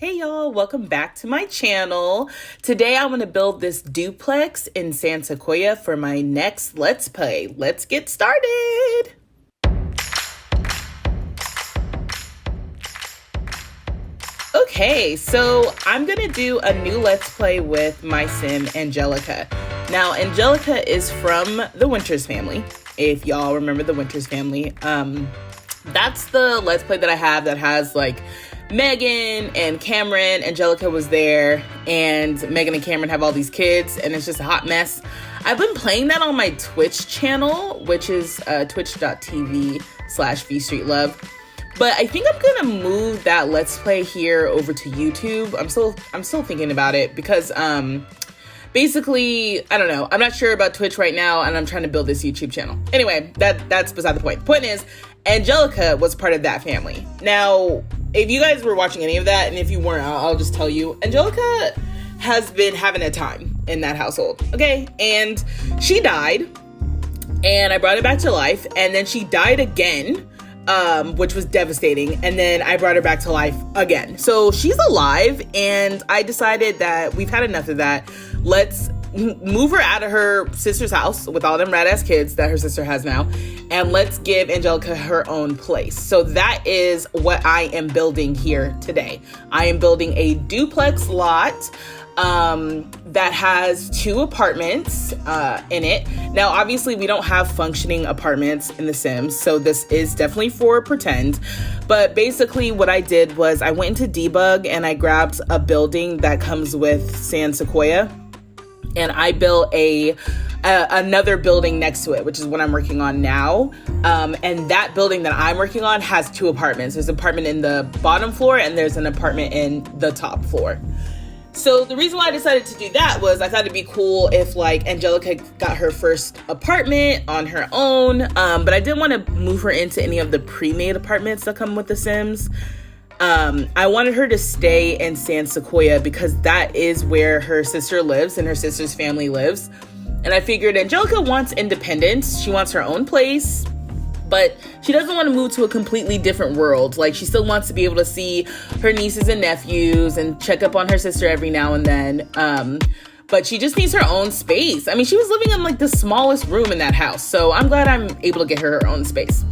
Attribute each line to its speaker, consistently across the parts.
Speaker 1: Hey y'all, welcome back to my channel. Today I'm going to build this duplex in Sequoia for my next Let's Play. Let's get started. Okay, so I'm going to do a new Let's Play with my sim, Angelica. Now, Angelica is from the Winters family, if y'all remember the Winters family. That's the Let's Play that I have that has like Megan and Cameron. Angelica was there, and Megan and Cameron have all these kids, and it's just a hot mess. I've been playing that on my Twitch channel, which is twitch.tv/vstreetlove. But I think I'm gonna move that Let's Play here over to YouTube. I'm still thinking about it because basically, I don't know. I'm not sure about Twitch right now, and I'm trying to build this YouTube channel. Anyway, that's beside the point. The point is, Angelica was part of that family. Now, if you guys were watching any of that, and if you weren't, I'll just tell you, Angelica has been having a time in that household, okay? And she died, and I brought her back to life, and then she died again, which was devastating, and then I brought her back to life again. So she's alive, and I decided that we've had enough of that. Let's move her out of her sister's house with all them rad-ass kids that her sister has now, and let's give Angelica her own place. So that is what I am building here today. I am building a duplex lot that has 2 apartments in it. Now, obviously, we don't have functioning apartments in The Sims, so this is definitely for pretend. But basically, what I did was I went into debug and I grabbed a building that comes with Sequoia, and I built another building next to it, which is what I'm working on now. And that building that I'm working on has 2 apartments. There's an apartment in the bottom floor, and there's an apartment in the top floor. So the reason why I decided to do that was I thought it'd be cool if like Angelica got her first apartment on her own, but I didn't want to move her into any of the pre-made apartments that come with The Sims. I wanted her to stay in Sequoia because that is where her sister lives and her sister's family lives. And I figured Angelica wants independence. She wants her own place, but she doesn't want to move to a completely different world. Like, she still wants to be able to see her nieces and nephews and check up on her sister every now and then. But she just needs her own space. I mean, she was living in like the smallest room in that house. So I'm glad I'm able to get her own space.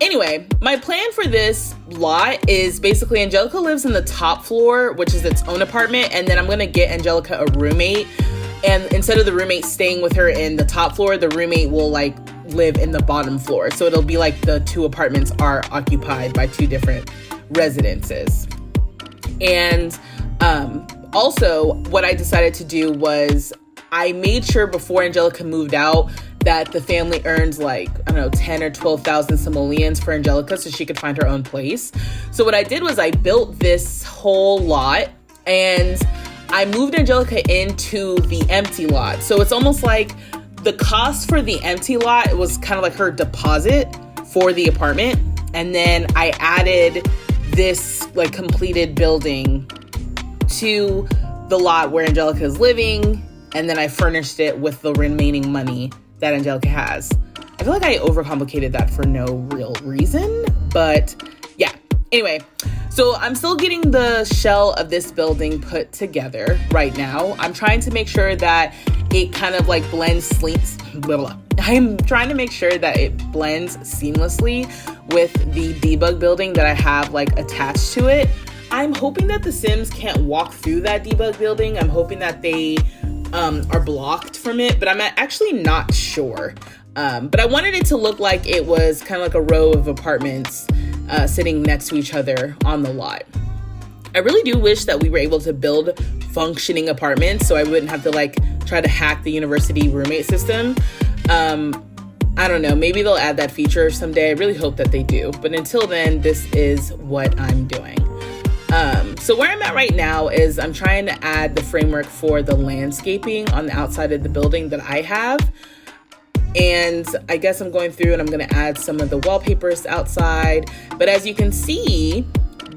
Speaker 1: Anyway, my plan for this lot is basically Angelica lives in the top floor, which is its own apartment. And then I'm going to get Angelica a roommate. And instead of the roommate staying with her in the top floor, the roommate will like live in the bottom floor. So it'll be like the 2 apartments are occupied by 2 different residences. And also what I decided to do was I made sure before Angelica moved out that the family earns like, I don't know, 10 or 12,000 simoleons for Angelica so she could find her own place. So what I did was I built this whole lot and I moved Angelica into the empty lot. So it's almost like the cost for the empty lot was kind of like her deposit for the apartment. And then I added this like completed building to the lot where Angelica is living. And then I furnished it with the remaining money that Angelica has. I feel like I overcomplicated that for no real reason, but yeah. Anyway, so I'm still getting the shell of this building put together right now. I'm trying to make sure that it kind of like blends I'm trying to make sure that it blends seamlessly with the debug building that I have like attached to it. I'm hoping that the Sims can't walk through that debug building. I'm hoping that they are blocked from it, but I'm actually not sure. But I wanted it to look like it was kind of like a row of apartments sitting next to each other on the lot. I really do wish that we were able to build functioning apartments so I wouldn't have to like try to hack the university roommate system. I don't know, maybe they'll add that feature someday. I really hope that they do. But until then, this is what I'm doing. So where I'm at right now is I'm trying to add the framework for the landscaping on the outside of the building that I have. And I guess I'm going through and I'm going to add some of the wallpapers outside. But as you can see,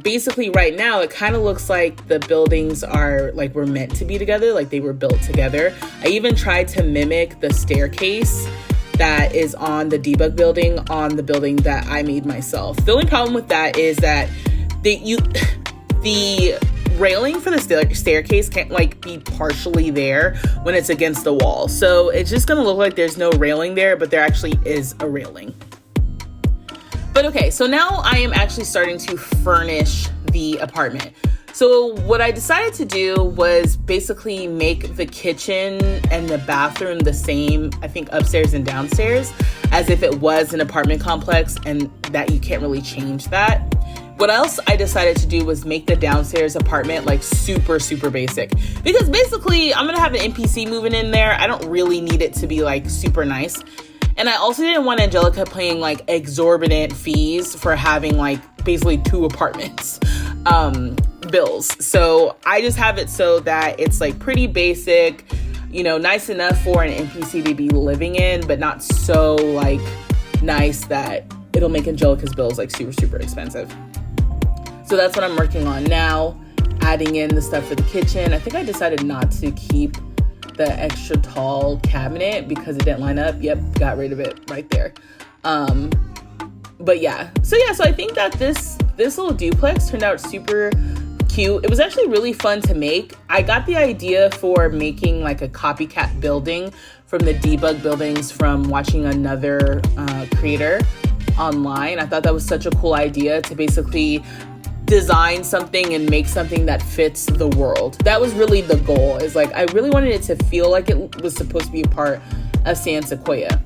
Speaker 1: basically right now, it kind of looks like the buildings are like were meant to be together, like they were built together. I even tried to mimic the staircase that is on the debug building on the building that I made myself. The only problem with that is that the railing for the staircase can't like be partially there when it's against the wall. So it's just gonna look like there's no railing there, but there actually is a railing. But okay, so now I am actually starting to furnish the apartment. So what I decided to do was basically make the kitchen and the bathroom the same, I think upstairs and downstairs, as if it was an apartment complex, and that you can't really change that. What else I decided to do was make the downstairs apartment like super, super basic. Because basically I'm gonna have an NPC moving in there. I don't really need it to be like super nice. And I also didn't want Angelica paying like exorbitant fees for having like basically 2 apartments bills. So I just have it so that it's like pretty basic, you know, nice enough for an NPC to be living in, but not so like nice that it'll make Angelica's bills like super, super expensive. So that's what I'm working on now, adding in the stuff for the kitchen. I think I decided not to keep the extra tall cabinet because it didn't line up. Yep, got rid of it right there. But yeah, so I think that this little duplex turned out super cute. It was actually really fun to make. I got the idea for making like a copycat building from the debug buildings from watching another creator online. I thought that was such a cool idea to basically design something and make something that fits the world. That was really the goal, is like I really wanted it to feel like it was supposed to be a part of Sequoia.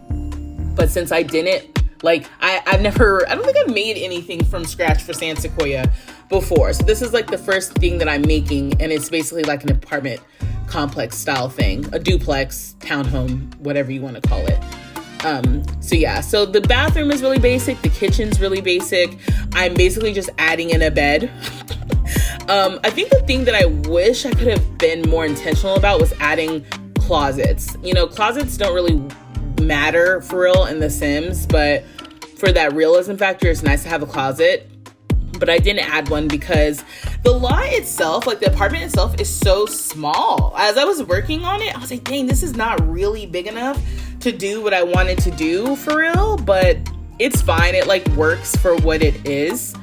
Speaker 1: But since I didn't, like I don't think I've made anything from scratch for Sequoia before. So this is like the first thing that I'm making, and it's basically like an apartment complex style thing, a duplex, townhome, whatever you want to call it. So the bathroom is really basic. The kitchen's really basic. I'm basically just adding in a bed. I think the thing that I wish I could have been more intentional about was adding closets. You know, closets don't really matter for real in The Sims, but for that realism factor, it's nice to have a closet. But I didn't add one because the lot itself, like the apartment itself, is so small. As I was working on it, I was like, dang, this is not really big enough to do what I wanted to do for real, but it's fine. It like works for what it is.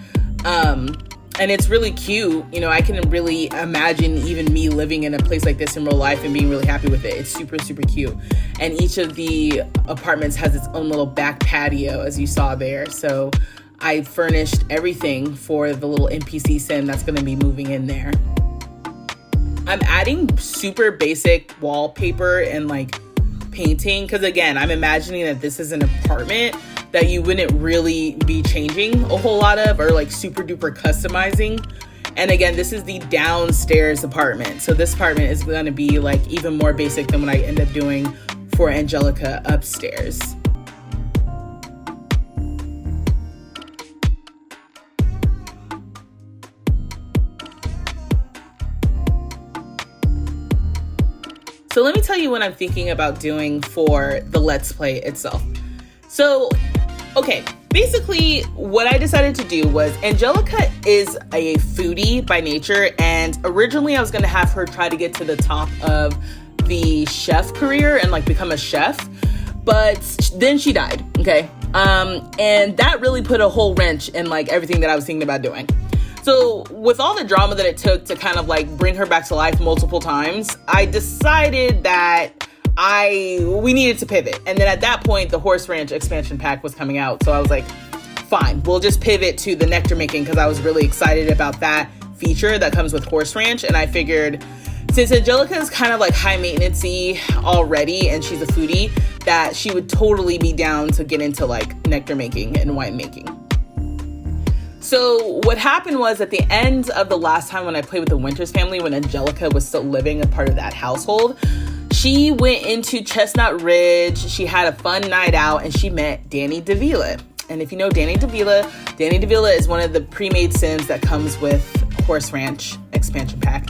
Speaker 1: And it's really cute. You know, I can really imagine even me living in a place like this in real life and being really happy with it. It's super, super cute. And each of the apartments has its own little back patio, as you saw there. So I furnished everything for the little NPC sim that's going to be moving in there. I'm adding super basic wallpaper and like painting, because again, I'm imagining that this is an apartment that you wouldn't really be changing a whole lot of or like super duper customizing. And again, this is the downstairs apartment, so this apartment is going to be like even more basic than what I end up doing for Angelica upstairs. So let me tell you what I'm thinking about doing for the Let's Play itself. So, okay, basically what I decided to do was Angelica is a foodie by nature, and originally I was gonna have her try to get to the top of the chef career and like become a chef, but then she died, okay? And that really put a whole wrench in like everything that I was thinking about doing. So with all the drama that it took to kind of like bring her back to life multiple times, I decided that we needed to pivot. And then at that point, the Horse Ranch expansion pack was coming out. So I was like, fine, we'll just pivot to the Nectar-Making, because I was really excited about that feature that comes with Horse Ranch. And I figured since Angelica is kind of like high maintenance-y already and she's a foodie, that she would totally be down to get into like Nectar-Making and winemaking. So what happened was at the end of the last time when I played with the Winters family, when Angelica was still living a part of that household, she went into Chestnut Ridge. She had a fun night out and she met Danny Davila. And if you know Danny Davila is one of the pre-made Sims that comes with Horse Ranch expansion pack.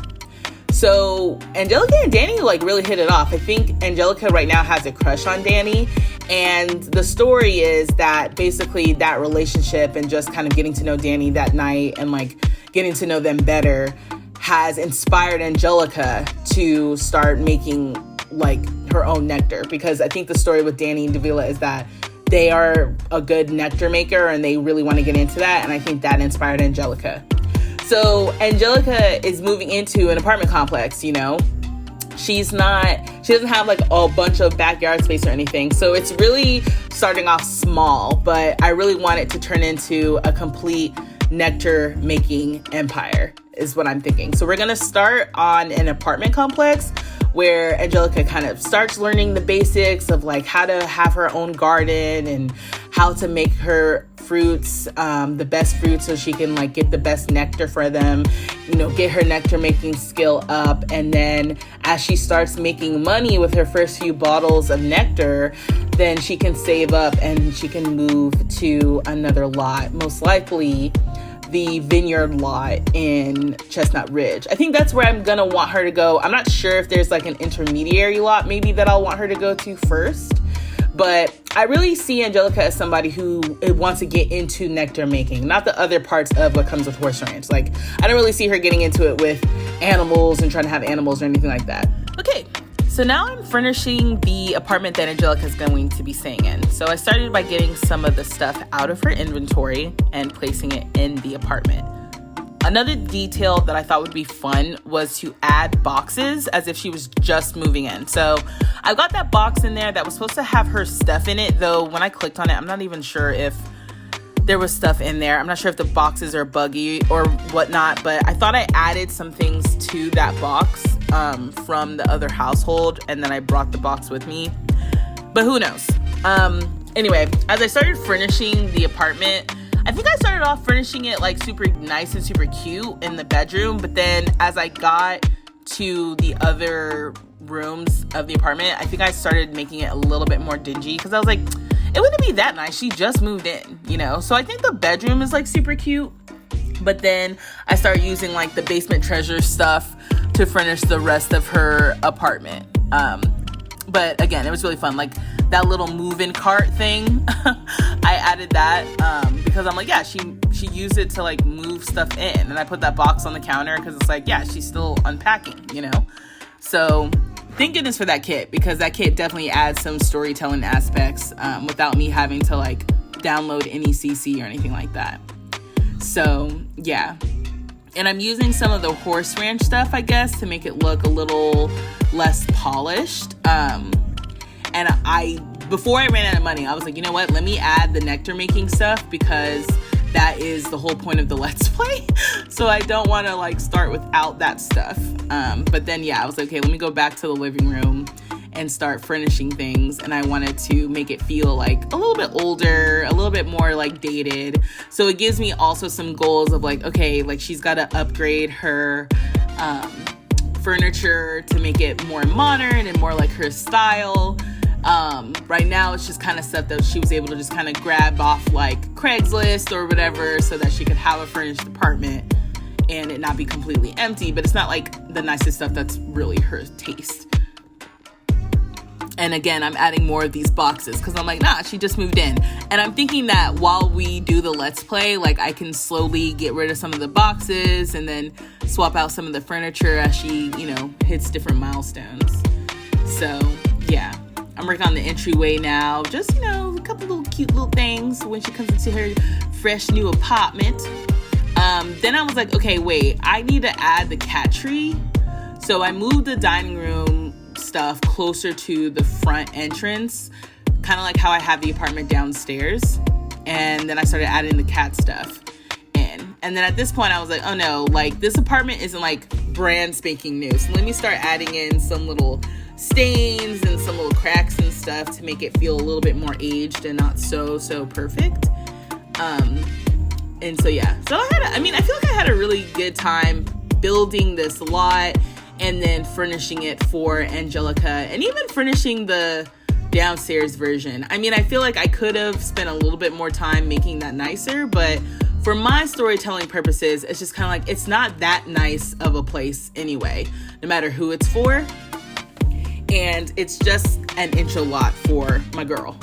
Speaker 1: So Angelica and Danny like really hit it off. I think Angelica right now has a crush on Danny. And the story is that basically that relationship and just kind of getting to know Danny that night and like getting to know them better has inspired Angelica to start making like her own nectar. Because I think the story with Danny and Davila is that they are a good nectar maker and they really want to get into that. And I think that inspired Angelica. So Angelica is moving into an apartment complex, you know. She doesn't have like a bunch of backyard space or anything. So it's really starting off small, but I really want it to turn into a complete nectar-making empire is what I'm thinking. So we're going to start on an apartment complex where Angelica kind of starts learning the basics of like how to have her own garden and how to make her fruits, the best fruits, so she can like get the best nectar for them, you know, get her nectar making skill up. And then as she starts making money with her first few bottles of nectar, then she can save up and she can move to another lot, most likely the vineyard lot in Chestnut Ridge. I think that's where I'm gonna want her to go. I'm not sure if there's like an intermediary lot maybe that I'll want her to go to first, but I really see Angelica as somebody who wants to get into nectar making, not the other parts of what comes with horse ranch. Like, I don't really see her getting into it with animals and trying to have animals or anything like that. Okay, so now I'm furnishing the apartment that Angelica is going to be staying in. So I started by getting some of the stuff out of her inventory and placing it in the apartment. Another detail that I thought would be fun was to add boxes as if she was just moving in. So I got that box in there that was supposed to have her stuff in it, though when I clicked on it, I'm not even sure if there was stuff in there. I'm not sure if the boxes are buggy or whatnot, but I thought I added some things to that box from the other household, and then I brought the box with me, but who knows. Anyway, as I started furnishing the apartment, I think I started off furnishing it like super nice and super cute in the bedroom, but then as I got to the other rooms of the apartment, I think I started making it a little bit more dingy because I was like, it wouldn't be that nice. She just moved in, you know? So I think the bedroom is like super cute, but then I started using like the basement treasure stuff to furnish the rest of her apartment. But again, it was really fun. Like that little move-in cart thing, I added that because I'm like, yeah, she used it to like move stuff in. And I put that box on the counter because it's like, yeah, she's still unpacking, you know? So thank goodness for that kit, because that kit definitely adds some storytelling aspects without me having to like download any CC or anything like that. So yeah. And I'm using some of the horse ranch stuff, I guess, to make it look a little less polished. And before I ran out of money, I was like, you know what? Let me add the nectar making stuff because that is the whole point of the Let's Play. So I don't want to like start without that stuff. But then, yeah, I was like, okay, let me go back to the living room and start furnishing things. And I wanted to make it feel like a little bit older, a little bit more like dated. So it gives me also some goals of like, okay, like she's got to upgrade her furniture to make it more modern and more like her style. Right now it's just kind of stuff that she was able to just kind of grab off like Craigslist or whatever so that she could have a furnished apartment and it not be completely empty, but it's not like the nicest stuff that's really her taste. And again, I'm adding more of these boxes because I'm like, nah, she just moved in. And I'm thinking that while we do the Let's Play, like I can slowly get rid of some of the boxes and then swap out some of the furniture as she, you know, hits different milestones. So yeah, I'm working on the entryway now. Just, you know, a couple little cute little things when she comes into her fresh new apartment. Then I was like, okay, wait, I need to add the cat tree. So I moved the dining room stuff closer to the front entrance, kind of like how I have the apartment downstairs. And then I started adding the cat stuff in. And then at this point I was like, oh no, like this apartment isn't like brand spanking new. So let me start adding in some little stains and some little cracks and stuff to make it feel a little bit more aged and not so perfect. And so yeah, so I feel like I had a really good time building this lot and then furnishing it for Angelica and even furnishing the downstairs version. I mean, I feel like I could have spent a little bit more time making that nicer, but for my storytelling purposes, it's just kind of like, it's not that nice of a place anyway, no matter who it's for. And it's just an intro lot for my girl.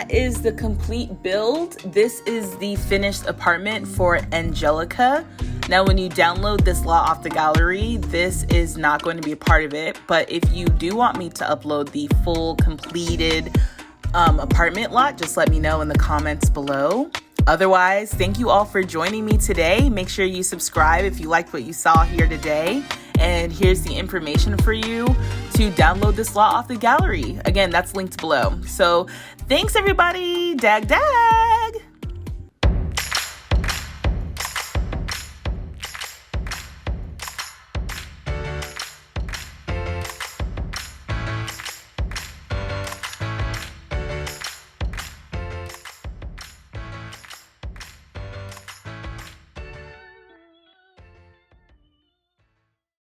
Speaker 1: that is the complete build. This is the finished apartment for Angelica. Now, when you download this lot off the gallery, this is not going to be a part of it. But if you do want me to upload the full completed apartment lot, just let me know in the comments below. Otherwise, thank you all for joining me today. Make sure you subscribe if you liked what you saw here today. And here's the information for you to download this lot off the gallery. Again, that's linked below. So thanks everybody. Dag dag.